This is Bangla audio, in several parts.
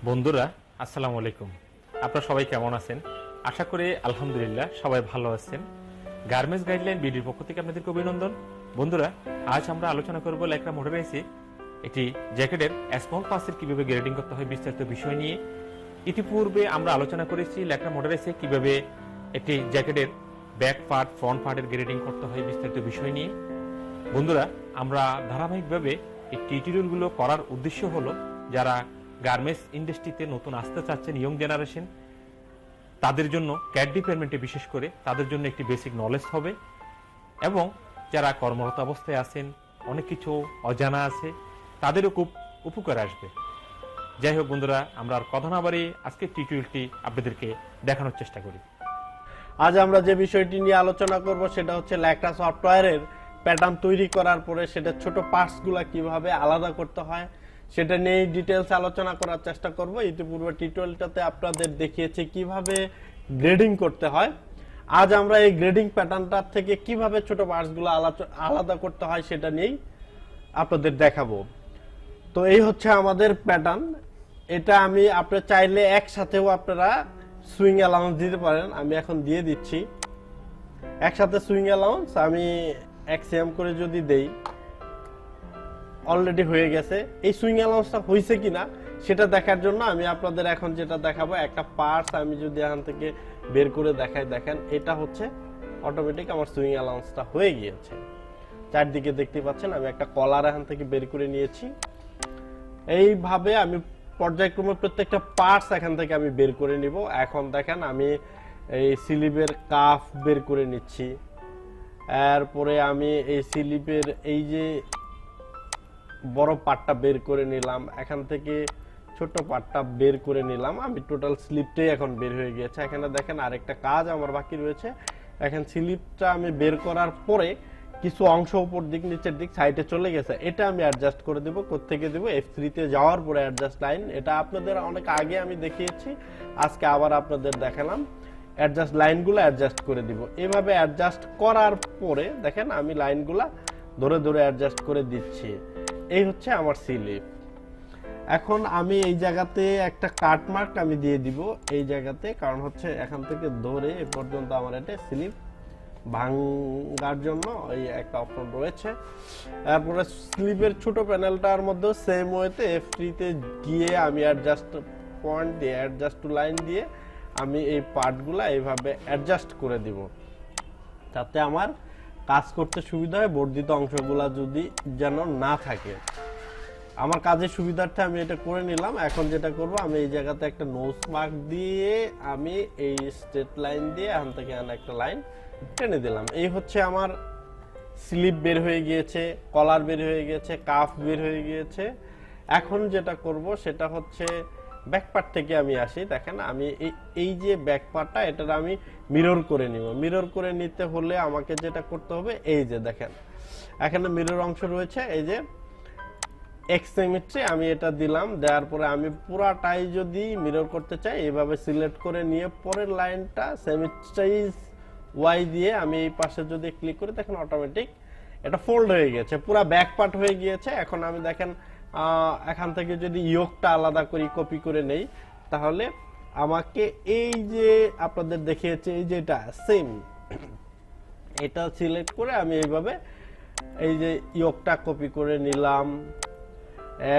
বন্ধুরা আসসালামু আলাইকুম। আপনারা সবাই কেমন আছেন? আশা করি আলহামদুলিল্লাহ সবাই ভালো আছেন। গার্মেন্টস গাইডলাইন বিডির পক্ষ থেকে আপনাদেরকে অভিনন্দন। বন্ধুরা, আজ আমরা আলোচনা করব লেকরা মোডারিসে একটি জ্যাকেটের স্মল পার্টসের কিভাবে গ্রেডিং করতে হয় বিস্তারিত বিষয় নিয়ে। ইতিপূর্বে আমরা আলোচনা করেছি লেকরা মোডারিসে কিভাবে একটি জ্যাকেটের ব্যাক পার্ট ফ্রন্ট পার্টের গ্রেডিং করতে হয় বিস্তারিত বিষয় নিয়ে। বন্ধুরা, আমরা ধারাবাহিকভাবে এই টিউটোরিয়ালগুলো করার উদ্দেশ্য হলো যারা গার্মেন্টস ইন্ডাস্ট্রিতে নতুন আসতে চাচ্ছেন, ইয়ং জেনারেশন, তাদের জন্য ক্যাট ডিপার্টমেন্টে বিশেষ করে তাদের জন্য একটি বেসিক নলেজ হবে, এবং যারা কর্মরত অবস্থায় আছেন অনেক কিছু অজানা আছে তাদেরও খুব উপকার আসবে। যাই হোক বন্ধুরা, আমরা আর কথা না বাড়িয়ে আজকের টিউটোরিয়ালটি আপনাদেরকে দেখানোর চেষ্টা করি। আজ আমরা যে বিষয়টি নিয়ে আলোচনা করব সেটা হচ্ছে লেকরা সফটওয়্যারের প্যাটার্ন তৈরি করার পরে সেটা ছোট পার্টসগুলো কিভাবে আলাদা করতে হয় সেটা নিয়ে ডিটেলস আলোচনা করার চেষ্টা করব। ইতিপূর্বে টিউটোরিয়ালটাতে আপনাদের দেখিয়েছি কিভাবে গ্রেডিং করতে হয়। আজ আমরা এই গ্রেডিং প্যাটার্নটার থেকে কিভাবে ছোট পার্টসগুলো আলাদা করতে হয় সেটা নিয়েই আপনাদের দেখাবো। তো এই হচ্ছে আমাদের প্যাটার্ন। এটা আমি আপনারা চাইলে একসাথেও আপনারা সুইং অ্যালাউন্স দিতে পারেন। আমি এখন দিয়ে দিচ্ছি একসাথে সুইং অ্যালাউন্স। আমি 1 cm করে যদি দেই, অলরেডি হয়ে গেছে। এই সুইং অ্যালাউন্সটা হয়েছে কিনা সেটা দেখার জন্য আমি আপনাদের এখন যেটা দেখাবো, একটা পার্টস আমি যদি এখান থেকে বের করে দেখাই, দেখেন এটা হচ্ছে অটোমেটিক আমার সুইং অ্যালাউন্সটা হয়ে গিয়েছে। চারদিকে দেখতে পাচ্ছেন আমি একটা কলার এখান থেকে বের করে নিয়েছি। এইভাবে আমি পর্যায়ক্রমে প্রত্যেকটা পার্টস এখান থেকে আমি বের করে নিব। এখন দেখেন আমি এই স্লিভের কাফ বের করে নিচ্ছি। এরপরে আমি এই স্লিভের এই যে বড় পার্টটা বের করে নিলাম, এখান থেকে ছোট পার্টটা বের করে নিলাম। আমি টোটাল স্লিপটাই এখন বের হয়ে গিয়েছে। এখানে দেখেন আরেকটা কাজ আমার বাকি রয়েছে। এখন স্লিপটা আমি বের করার পরে কিছু অংশ উপর দিক নিচের দিক সাইডে চলে গেছে, এটা আমি অ্যাডজাস্ট করে দেব। কোত্থেকে দেব? F3 তে যাওয়ার পরে অ্যাডজাস্ট লাইন। এটা আপনাদের অনেক আগে আমি দেখিয়েছি, আজকে আবার আপনাদের দেখালাম। অ্যাডজাস্ট লাইনগুলো অ্যাডজাস্ট করে দিব। এভাবে অ্যাডজাস্ট করার পরে দেখেন আমি লাইনগুলা ধরে ধরে অ্যাডজাস্ট করে দিচ্ছি। এই হচ্ছে আমার স্লিপ। এখন আমি এই জায়গাতে একটা কাট মার্ক আমি দিয়ে দিব এই জায়গাতে, কারণ হচ্ছে এখান থেকে ধরে এ পর্যন্ত আমার এটা স্লিপ ভাঙার জন্য এই একটা অপশন রয়েছে। তারপরে স্লিপের ছোট প্যানেলটার মধ্যে সেম ওয়েতে F3 তে গিয়ে আমি অ্যাডজাস্ট পয়েন্ট দিয়ে অ্যাডজাস্ট টু লাইন দিয়ে আমি এই পার্টগুলো এইভাবে অ্যাডজাস্ট করে দিব, যাতে আমার কাজ করতে সুবিধা হয়, বর্ধিত অংশগুলো যদি যেন না থাকে। আমার কাজের সুবিধার্থে আমি এটা করে নিলাম। এখন যেটা করব, আমি এই জায়গাতে একটা নোজ মার্ক দিয়ে আমি এই স্ট্রেট লাইন দিয়ে এখান থেকে একটা লাইন টেনে দিলাম। এই হচ্ছে আমার স্লিপ বের হয়ে গিয়েছে, কলার বের হয়ে গিয়েছে, কাফ বের হয়ে গিয়েছে। এখন যেটা করব সেটা হচ্ছে ব্যাক পার্ট থেকে আমি আসি। দেখেন আমি এই যে ব্যাক পার্টটা এটা আমি মিরর করে নিব। মিরর করে নিতে হলে আমাকে যেটা করতে হবে, এই যে দেখেন এখানে মিরর অংশ রয়েছে, এই যে এক্স সিমেট্রি আমি এটা দিলাম। দেওয়ার পরে আমি পুরাটাই যদি মিরর করতে চাই এভাবে সিলেক্ট করে নিয়ে পরের লাইনটা সিমেট্রাইজ ওয়াই দিয়ে আমি এই পাশে যদি ক্লিক করি, দেখেন অটোমেটিক এটা ফোল্ড হয়ে গেছে, পুরো ব্যাক পার্ট হয়ে গিয়েছে। এখন আমি দেখেন এখান থেকে যদি ইয়োকটা আলাদা করি, কপি করে নেই, তাহলে আমাকে এই যে আপনাদের দেখিয়েছে এই যে এটা সেম, এটা সিলেক্ট করে আমি এইভাবে এই যে ইয়োকটা কপি করে নিলাম।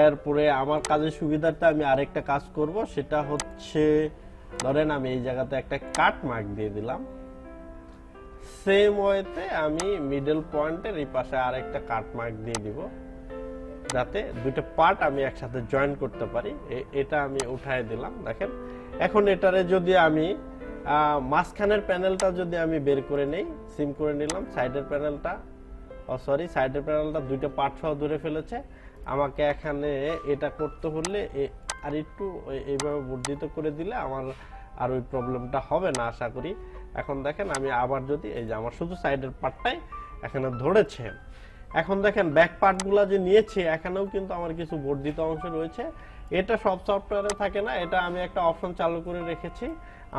এরপরে আমার কাজের সুবিধাটা আমি আরেকটা কাজ করব, সেটা হচ্ছে ধরেন আমি এই জায়গাতে একটা কাট মার্ক দিয়ে দিলাম। সেম ওয়েতে আমি মিডল পয়েন্টের এই পাশে আরেকটা কাট মার্ক দিয়ে দিব, যাতে দুটো পার্ট আমি একসাথে জয়েন করতে পারি। এটা আমি উঠায় দিলাম। দেখেন এখন এটারে যদি আমি মাঝখানের প্যানেলটা যদি আমি বের করে নেই, সিম করে নিলাম, সাইডের প্যানেলটা সাইডের প্যানেলটা দুইটা পার্ট সহ ধরে ফেলেছে। আমাকে এখানে এটা করতে হলে আর একটু এইভাবে বর্ধিত করে দিলে আমার আর ওই প্রবলেমটা হবে না আশা করি। এখন দেখেন আমি আবার যদি এই যে আমার শুধু সাইডের পার্টটাই এখানে ধরেছে। এখন দেখেন ব্যাক পার্টগুলো যে নিয়েছি, এখানেও কিন্তু আমার কিছু বর্ধিত অংশ রয়েছে। এটা সব সফটওয়্যারে থাকে না, এটা আমি একটা অপশন চালু করে রেখেছি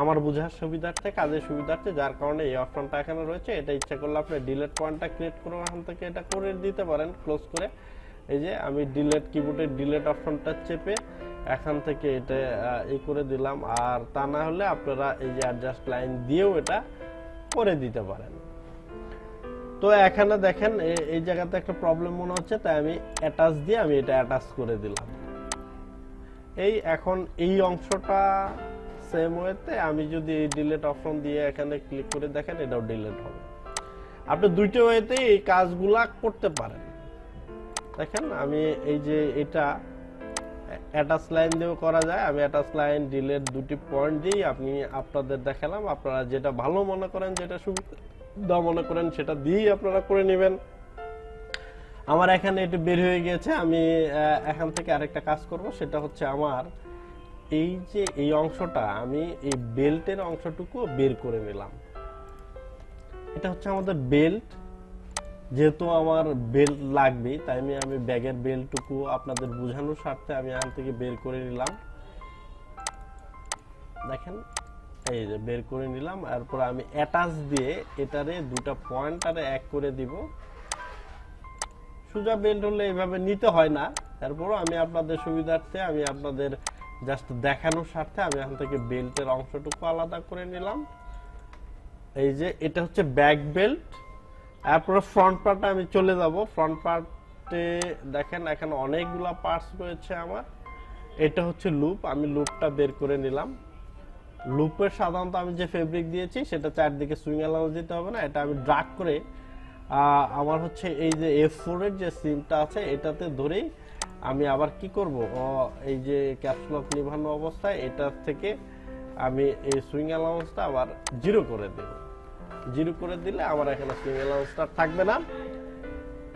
আমার বোঝার সুবিধার্থে, কাজের সুবিধার্থে, যার কারণে এই অপশনটা এখানে রয়েছে। এটা ইচ্ছা করলে আপনি ডিলিট পয়েন্টটা ক্রিয়েট করে এখান থেকে এটা করে দিতে পারেন, ক্লোজ করে। এই যে আমি ডিলিট কিবোর্ডে ডিলিট অপশনটা চেপে এখান থেকে এটা করে দিলাম। আর তা না হলে আপনারা এই যে অ্যাডজাস্ট লাইন দিয়েও এটা করে দিতে পারেন। তো এখানে দেখেন এই জায়গাতে একটা প্রবলেম মনে হচ্ছে, তাই আমি অ্যাটাচ দিয়ে আমি এটা অ্যাটাচ করে দিলাম। এই এখন এই অংশটা সেম ওয়েতে আমি যদি ডিলিট অপশন দিয়ে এখানে ক্লিক করে দেখেন, এটাও ডিলিট হবে। আপনি দুইটা ওয়েতে এই কাজগুলা করতে পারেন। দেখেন আমি এই যে এটা অ্যাটাচ লাইন দিয়েও করা যায়। আমি অ্যাটাচ লাইন ডিলিট দুটি পয়েন্ট দিয়ে আপনি আপনাদের দেখালাম। আপনারা যেটা ভালো মনে করেন, যেটা সুবিধা মনে করেন সেটা দিয়েই আপনারা করে নেবেন। আমার এখানে এটা বের হয়ে গিয়েছে। আমি এখান থেকে আরেকটা কাজ করব, সেটা হচ্ছে আমার এই যে এই অংশটা আমি এই বেল্টের অংশটুকু বের করে নিলাম। এটা হচ্ছে আমাদের বেল্ট, যেহেতু আমার বেল্ট লাগবে তাই আমি ব্যাগের বেল্টটুকু আপনাদের বোঝানোর স্বার্থে আমি এখান থেকে বের করে নিলাম। দেখেন এই যে বের করে নিলাম। এরপর আমি অ্যাটাচ দিয়ে এটারে দুটো পয়েন্টারে এক করে দিব। সোজা বেল্ট হলে এইভাবে নিতে হয় না, তারপরও আমি আপনাদের সুবিধার্থে আমি আপনাদের জাস্ট দেখানোর স্বার্থে আমি এখান থেকে বেল্টের অংশটুকু আলাদা করে নিলাম। এই যে এটা হচ্ছে ব্যাক বেল্ট। তারপরে ফ্রন্ট পার্টে আমি চলে যাব। ফ্রন্ট পার্টে দেখেন এখানে অনেকগুলা পার্টস রয়েছে আমার। এটা হচ্ছে লুপ, আমি লুপটা বের করে নিলাম। লুপের সাধারণত আমি যে ফেব্রিক দিয়েছি সেটা চারদিকে সুইং অ্যালাউন্স দিতে হবে না। এটা আমি ড্রাগ করে আমার হচ্ছে এই যে F4 এর যে সিমটা আছে এটাতে ধরেই আমি আবার কি করব, এই যে ক্যাপস লক নিভানো অবস্থায় এটা থেকে আমি এই সুইং অ্যালাউন্সটা আবার জিরো করে দেব। জিরো করে দিলে আমার এখানে সুইং অ্যালাউন্সটা থাকবে না।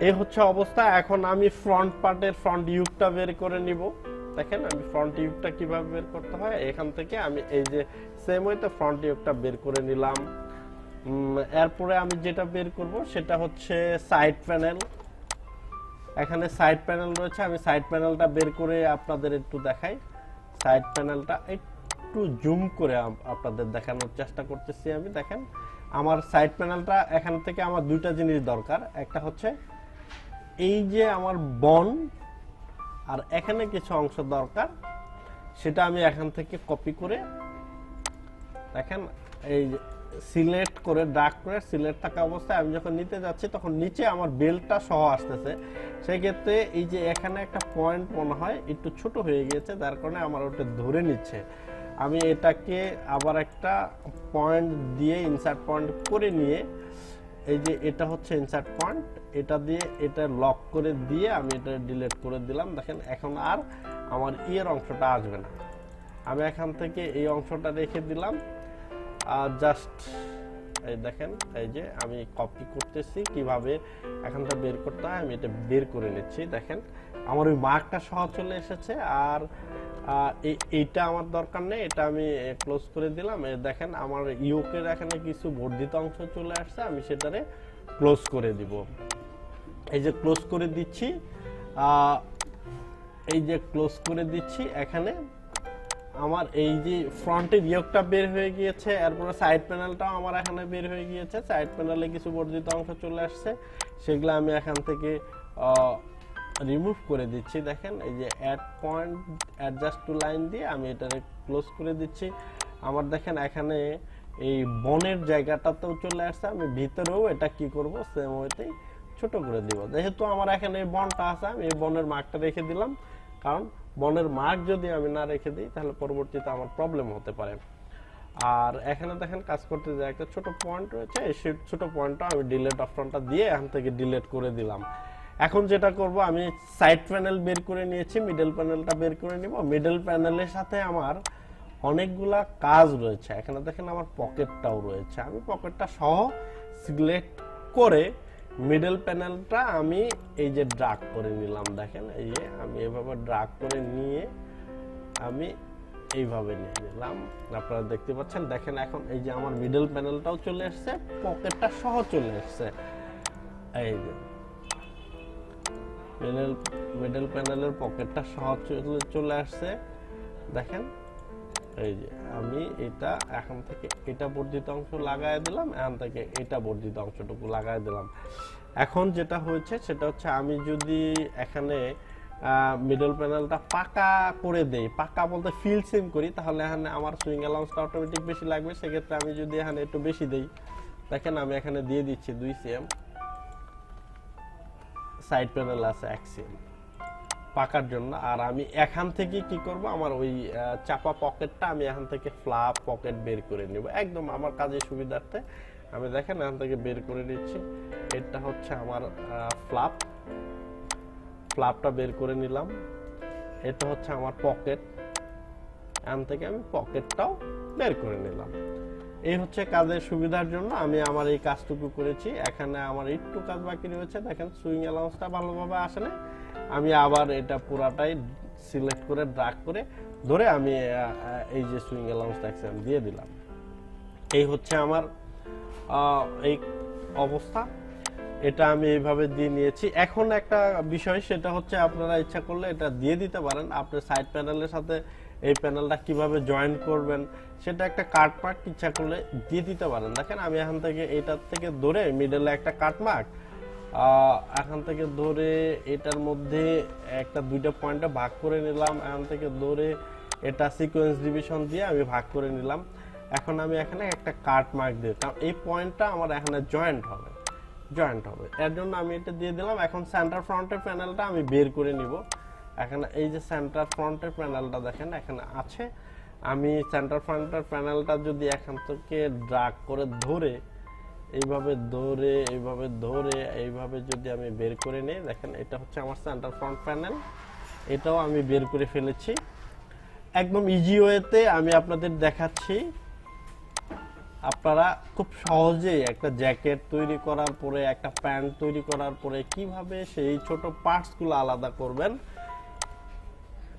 এই হচ্ছে অবস্থা। এখন আমি ফ্রন্ট পার্টের ফ্রন্ট ইউকটা বের করে নিব। দেখেন আমি ফ্রন্ট ইউকটা কিভাবে বের করতে হয়, এখান থেকে আমি এই যে সেম ওয়েতে ফ্রন্ট ইউকটা বের করে নিলাম। এরপরে আমি যেটা বের করব সেটা হচ্ছে সাইড প্যানেল। এখানে সাইড প্যানেল রয়েছে, আমি সাইড প্যানেলটা বের করে আপনাদের একটু দেখাই। সাইড প্যানেলটা একটু জুম করে আপনাদের দেখানোর চেষ্টা করতেছি আমি। দেখেন আমার সাইড প্যানেলটা এখান থেকে আমার দুইটা জিনিস দরকার। একটা হচ্ছে এই যে আমার বন আর এখানে কিছু অংশ দরকার, সেটা আমি এখান থেকে কপি করে দেখেন এই সিলেক্ট করে ড্র্যাগ করে সিলেক্ট থাকা অবস্থায় আমি যখন নিতে যাচ্ছি তখন নিচে আমার বেল্টটা সহ আসতেছে। সেই ক্ষেত্রে এই যে এখানে একটা পয়েন্ট মনে হয় একটু ছোট হয়ে গিয়েছে, যার কারণে আমার ওটা ধরে নিচ্ছে। আমি এটাকে আবার একটা পয়েন্ট দিয়ে ইনসার্ট পয়েন্ট করে নিয়ে এই যে এটা হচ্ছে ইনসার্ট পয়েন্ট, এটা দিয়ে এটা লক করে দিয়ে আমি এটা ডিলিট করে দিলাম। দেখেন এখন আর আমার এর অংশটা আসবে না। আমি এখান থেকে এই অংশটা রেখে দিলাম। আর জাস্ট এই দেখেন এই যে আমি কপি করতেছি, কিভাবে এখানটা বের করতে হয় আমি এটা বের করে নিচ্ছি। দেখেন আমার ওই মার্কটা সহ চলে এসেছে। আর এইটা আমার দরকার নেই, এটা আমি ক্লোজ করে দিলাম। দেখেন আমার ইউকের এখানে কিছু বর্ধিত অংশ চলে আসছে, আমি সেটারে ক্লোজ করে দিব। এই যে ক্লোজ করে দিচ্ছি, এই যে ক্লোজ করে দিচ্ছি। এখানে আমার এই যে ফ্রন্টের ইয়োকটা বের হয়ে গিয়েছে, এরপরে সাইড প্যানেলটাও আমার এখানে বের হয়ে গিয়েছে। সাইড প্যানেলে কিছু বর্ধিত অংশ চলে আসছে, সেগুলো আমি এখান থেকে রিমুভ করে দিচ্ছি। দেখেন এই যে add point adjust to line দিয়ে আমি এটাকে ক্লোজ করে দিচ্ছি। আমার দেখেন এখানে এই বনের জায়গাটাতেও চলে আসছে, আমি ভিতরেও এটা কি করব সেম ওয়েতেই ছোট করে দিব। যেহেতু আমার এখানে এই বনটা আছে আমি এই বনের মার্কটা রেখে দিলাম, কারণ বনের মার্ক যদি আমি না রেখে দিই তাহলে পরবর্তীতে আমার প্রবলেম হতে পারে। আর এখানে দেখেন কাজ করতে যে একটা ছোট পয়েন্ট রয়েছে, এই ছোট পয়েন্টটা আমি ডিলিট অপশনটা দিয়ে এখান থেকে ডিলিট করে দিলাম। এখন যেটা করব আমি সাইড প্যানেল বের করে নিয়েছি, মিডল প্যানেলটা বের করে নিব। মিডল প্যানেলের সাথে আমার অনেকগুলা কাজ রয়েছে। এখানে দেখেন আমার পকেটটাও রয়েছে, আমি পকেটটা সহ সিলেক্ট করে মিডল প্যানেলটা আমি এই যে ড্রাগ করে নিলাম। দেখেন এই যে আমি এভাবে ড্রাগ করে নিয়ে আমি এইভাবে নিয়ে নিলাম, আপনারা দেখতে পাচ্ছেন। দেখেন এখন এই যে আমার মিডল প্যানেলটাও চলে আসছে, পকেটটা সহ চলে আসছে। এই যে মিডল প্যানেলের পকেটটা সহ চলে আসছে। দেখেন এই যে আমি এটা এখন থেকে এটা বর্ধিত অংশ লাগাই দিলাম, এখান থেকে এটা বর্ধিত অংশটুকু লাগাই দিলাম। এখন যেটা হয়েছে সেটা হচ্ছে আমি যদি এখানে মিডল প্যানেলটা পাকা করে দেই, পাকা বলতে ফিল সিম করি, তাহলে এখানে আমার সুইং অ্যালাউন্সটা অটোমেটিক বেশি লাগবে। সেক্ষেত্রে আমি যদি এখানে একটু বেশি দেই, দেখেন আমি এখানে দিয়ে দিচ্ছি 2 সিএম, সাইড প্যানেল আছে 1 সিএম পাকার জন্য। আর আমি এখান থেকে কি করব, আমার ওই চাপা পকেটটা আমি এখান থেকে ফ্ল্যাপ পকেট বের করে নিব একদম আমার কাজের সুবিধার্থে। আমি দেখেন এখান থেকে বের করে নিচ্ছি, এটা হচ্ছে আমার ফ্ল্যাপটা বের করে নিলাম। এটা হচ্ছে আমার পকেট, এখান থেকে আমি পকেটটাও বের করে নিলাম। এই হচ্ছে কাজের সুবিধার জন্য আমি আমার এই কাজটুকু করেছি। এখানে আমার একটু কাজ বাকি রয়েছে, দেখেন সুইং অ্যালাউন্সটা ভালোভাবে আসে না। আমি আবার এটা পুরাটাই সিলেক্ট করে ড্রাগ করে ধরে আমি এই যে সুইং অ্যালাউন্সটা আমি দিয়ে দিলাম। এই হচ্ছে আমার এই অবস্থা, এটা আমি এইভাবে দিয়ে নিয়েছি। এখন একটা বিষয়, সেটা হচ্ছে আপনারা ইচ্ছা করলে এটা দিয়ে দিতে পারেন আপনার সাইড প্যানেলের সাথে। এই প্যানেলটা কিভাবে জয়েন করবেন সেটা একটা কাট মার্ক ইচ্ছা করলে দিয়ে দিতে পারেন। দেখেন আমি এখান থেকে এটার থেকে ধরে মিডলে একটা কাট মার্ক, এখান থেকে ধরে এটার মধ্যে একটা 2টা পয়েন্টে ভাগ করে নিলাম। এখান থেকে ধরে এটা সিকোয়েন্স ডিভিশন দিয়ে আমি ভাগ করে নিলাম। এখন আমি এখানে একটা কাট মার্ক দিই, কারণ এই পয়েন্টটা আমার এখানে জয়েন্ট হবে। এর জন্য আমি এটা দিয়ে দিলাম। এখন সেন্টার ফ্রন্টের প্যানেলটা আমি বের করে নিব। এখানে এই যে সেন্টার ফ্রন্টের প্যানেলটা দেখেন এখানে আছে। আমি সেন্টার ফ্রন্টের প্যানেলটা যদি এখান থেকে ড্রাগ করে ধরে এইভাবে যদি আমি বের করে নিই, দেখেন এটা হচ্ছে আমার সেন্টার ফ্রন্ট প্যানেল। এটাও আমি বের করে ফেলেছি। একদম ইজি ওয়েতে আমি আপনাদের দেখাচ্ছি। আপনারা খুব সহজেই একটা জ্যাকেট তৈরি করার পরে, একটা প্যান্ট তৈরি করার পরে কিভাবে সেই ছোট পার্টসগুলো আলাদা করবেন,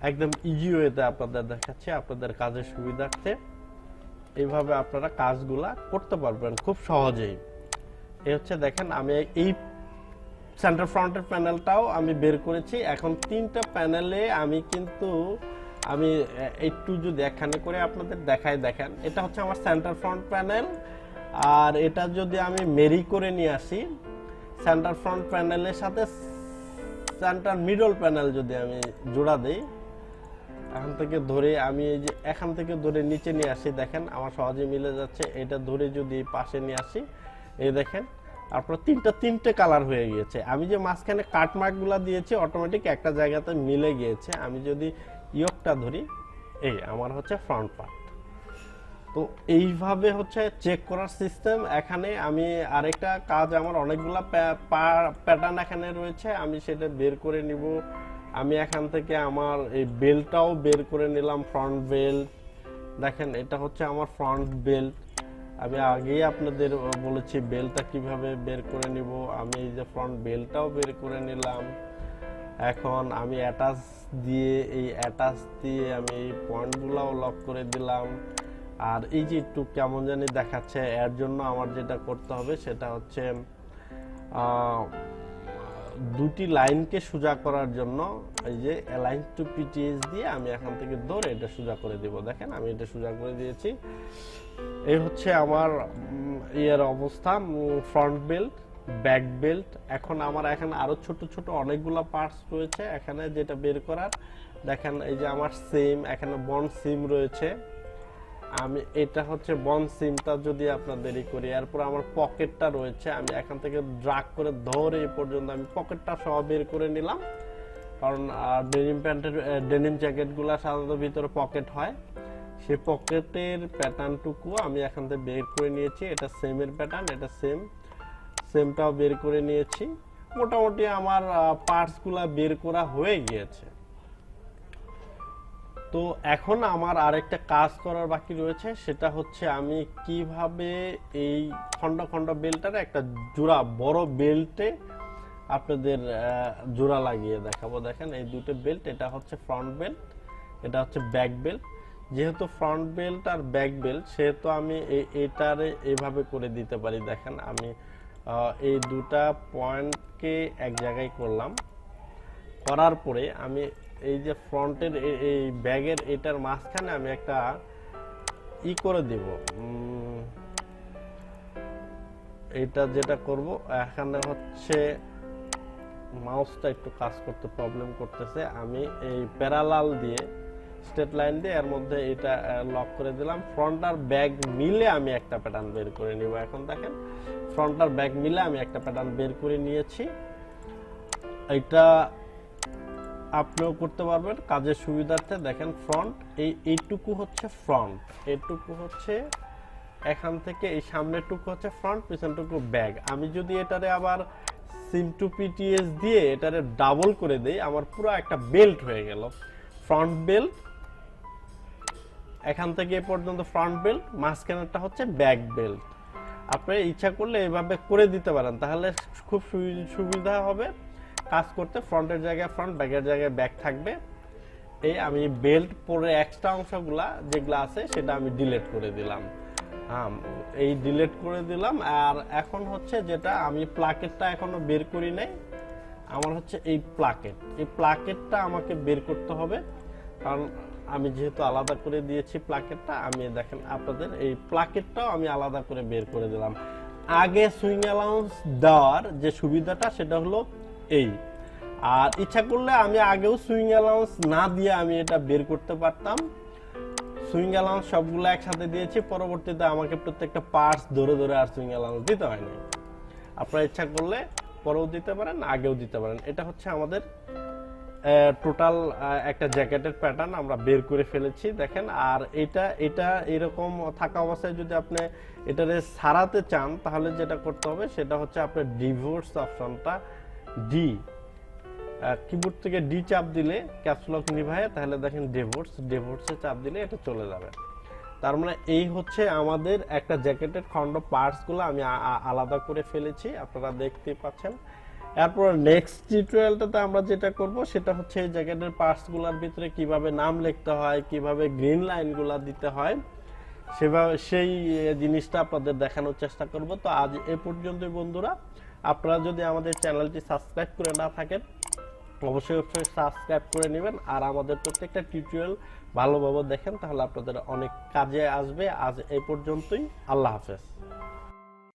একদম ইজি ওয়েতে আপনাদের দেখাচ্ছি আপনাদের কাজের সুবিধার্থে। এইভাবে আপনারা কাজগুলা করতে পারবেন খুব সহজেই। এই হচ্ছে দেখেন আমি এই সেন্টার ফ্রন্টের প্যানেলটাও আমি বের করেছি। এখন 3টা প্যানেলে আমি কিন্তু আমি একটু যদি এখানে করে আপনাদের দেখাই, দেখেন এটা হচ্ছে আমার সেন্টার ফ্রন্ট প্যানেল। আর এটা যদি আমি মেরি করে নিয়ে আসি, সেন্টার ফ্রন্ট প্যানেলের সাথে সেন্টার মিডল প্যানেল যদি আমি জোড়া দেই, এখান থেকে ধরে আমি এই যে এখান থেকে ধরে নিচে নিয়ে আসি, দেখেন আমার সহজে মিলে যাচ্ছে। এটা ধরে যদি পাশে নিয়ে আসি, এই দেখেন আপনার তিনটে কালার হয়ে গিয়েছে। আমি যে মাঝখানে কাট মার্কগুলো দিয়েছি অটোমেটিক একটা জায়গাতে মিলে গিয়েছে। আমি যদি ইয়কটা ধরি, এই আমার হচ্ছে ফ্রন্ট পার্ট। তো এইভাবে হচ্ছে চেক করার সিস্টেম। এখানে আমি আরেকটা কাজ, আমার অনেকগুলা প্যাটার্ন এখানে রয়েছে, আমি সেটা বের করে নিব। আমি এখান থেকে আমার এই বেল্টটাও বের করে নিলাম, ফ্রন্ট বেল্ট। দেখেন এটা হচ্ছে আমার ফ্রন্ট বেল্ট। আমি আগেই আপনাদের বলেছি বেল্টটা কিভাবে বের করে নিব। আমি এই যে ফ্রন্ট বেল্টটাও বের করে নিলাম। এখন আমি অ্যাটাচ দিয়ে আমি এই পয়েন্টগুলোও লক করে দিলাম। আর এই যে একটু কেমন জানি দেখাচ্ছে, এর জন্য আমার যেটা করতে হবে সেটা হচ্ছে দুটি লাইনকে সোজা করার জন্য এই যে অ্যালাইন টু পিটিএস দিয়ে আমি এখান থেকে ধরে এটা সোজা করে দিব। দেখেন আমি এটা সোজা করে দিয়েছি। এই হচ্ছে আমার ইয়ের অবস্থা, ফ্রন্ট বেল্ট, ব্যাক বেল্ট। এখন আমার এখানে আরো ছোট ছোট অনেকগুলো পার্টস রয়েছে এখানে যেটা বের করার। দেখেন এই যে আমার সিম, এখানে বন্ড সিম রয়েছে। আমি এটা হচ্ছে বন্ড সিমটা যদি আপনাদেরই করি, এরপর আমার পকেটটা রয়েছে। আমি এখান থেকে ড্রাগ করে ধরে এই পর্যন্ত আমি পকেটটা সহ বের করে নিলাম, কারণ ডেনিম প্যান্টের ডেনিম জ্যাকেটগুলো সাধারণত ভিতরে পকেট হয়। সেই পকেটের প্যাটার্নটুকু আমি এখান থেকে বের করে নিয়েছি। এটা সেমের প্যাটার্ন, এটা সেমটাও বের করে নিয়েছি। মোটামুটি আমার পার্টসগুলো বের করা হয়ে গিয়েছে। তো এখন আমার আরেকটা কাজ করার বাকি রয়েছে, সেটা হচ্ছে আমি কিভাবে এই খন্ড খন্ড বেল্টটার একটা জোড়া বড় বেল্টে আপনাদের জোড়া লাগিয়ে দেখাবো। দেখেন এই দুটো বেল্ট, এটা হচ্ছে ফ্রন্ট বেল্ট, এটা হচ্ছে ব্যাক বেল্ট। যেহেতু ফ্রন্ট বেল্ট আর ব্যাক বেল্ট, সেহেতু আমি এটারে এইভাবে করে দিতে পারি। দেখেন আমি এই দুটা পয়েন্টকে এক জায়গায় করলাম, করার পরে আমি এই যে ফ্রন্টের এই ব্যাগের এটার মাঝখানে আমি একটা করে দেব, এটা যেটা করব, এখানে হচ্ছে মাউসটা একটু কাজ করতে প্রবলেম করতেছে, আমি এই প্যারালাল দিয়ে স্ট্রেট লাইন দিয়ে এর মধ্যে এটা লক করে দিলাম। ফ্রন্ট আর ব্যাক মিলে আমি একটা প্যাটার্ন বের করে নিব। এখন দেখেন ফ্রন্ট আর ব্যাক মিলে আমি একটা প্যাটার্ন বের করে নিয়েছি। এটা আপনিও করতে পারবেন কাজের সুবিধার্থে। দেখেন ফ্রন্ট এইটুকু হচ্ছে ফ্রন্ট, এইটুকু হচ্ছে এখান থেকে এই সামনেরটুকু হচ্ছে ফ্রন্ট, পিছনটুকু ব্যাক। আমি যদি এটারে আবার সিম টু পিটিএস দিয়ে এটারে ডাবল করে দেই, আমার পুরো একটা বেল্ট হয়ে গেল। ফ্রন্ট বেল্ট, এখান থেকে এ পর্যন্ত ফ্রন্ট বেল্ট, মাঝখানেরটা হচ্ছে ব্যাক বেল্ট। আপনি ইচ্ছা করলে এভাবে করে দিতে পারেন, তাহলে খুব সুবিধা হবে কাজ করতে। ফ্রন্টের জায়গায় ফ্রন্ট, ব্যাকের জায়গায় ব্যাক থাকবে। এই আমি বেল্ট পরে এক্সট্রা অংশগুলা যেগুলো আছে সেটা আমি ডিলিট করে দিলাম। এই ডিলিট করে দিলাম। আর এখন হচ্ছে যেটা আমি প্লাকেটটা এখনো বের করি নাই, আমার হচ্ছে এই প্লাকেটটা আমাকে বের করতে হবে, কারণ আমি যেহেতু আলাদা করে দিয়েছি প্লাকেটটা। আমি দেখেন আপনাদের এই প্লাকেটটাও আমি আলাদা করে বের করে দিলাম। আগে সুইং অ্যালাউন্স দেওয়ার যে সুবিধাটা সেটা হলো এই, আর ইচ্ছা করলে আমি আগেও সুইং অ্যালাউন্স না দিয়ে আমি এটা বের করতে পারতাম। সুইং অ্যালাউন্স সবগুলো একসাথে দিয়েছি, পরবর্তীতে আমাকে প্রত্যেকটা পার্টস ধরে ধরে আর সুইং অ্যালাউন্স দিতে হয় না। আপনারা ইচ্ছা করলে পরেও দিতে পারেন, আগেও দিতে পারেন। এটা হচ্ছে আমাদের টোটাল একটা জ্যাকেটের প্যাটার্ন আমরা বের করে ফেলেছি দেখেন। আর এটা এরকম থাকা অবস্থায় যদি আপনি এটারে সারাতে চান, তাহলে যেটা করতে হবে সেটা হচ্ছে আপনার ডিভোর্স অপশনটা ডি, কিবোর্ড থেকে ডি চাপ দিলে ক্যাপস লক নিভায়, তাহলে দেখেন ডিভোর্সে চাপ দিলে এটা চলে যাবে। তার মানে এই হচ্ছে আমাদের একটা জ্যাকেটের খন্ড পার্টসগুলো আমি আলাদা করে ফেলেছি, আপনারা দেখতেই পাচ্ছেন। এরপর নেক্সট টিউটোরিয়ালটাতে আমরা যেটা করব সেটা হচ্ছে এই জ্যাকেটের পার্টসগুলোর ভিতরে কিভাবে নাম লিখতে হয়, কিভাবে গ্রিন লাইনগুলো দিতে হয়, সেভাবে সেই জিনিসটা আপনাদের দেখানোর চেষ্টা করব। তো আজ এ পর্যন্তই বন্ধুরা। আপনারা যদি আমাদের চ্যানেলটি সাবস্ক্রাইব করে না থাকেন, অবশ্যই সাবস্ক্রাইব করে নেবেন। আর আমাদের প্রত্যেকটা টিউটোরিয়াল ভালোভাবে দেখেন, তাহলে আপনাদের অনেক কাজে আসবে। আজ এই পর্যন্তই, আল্লাহ হাফেজ।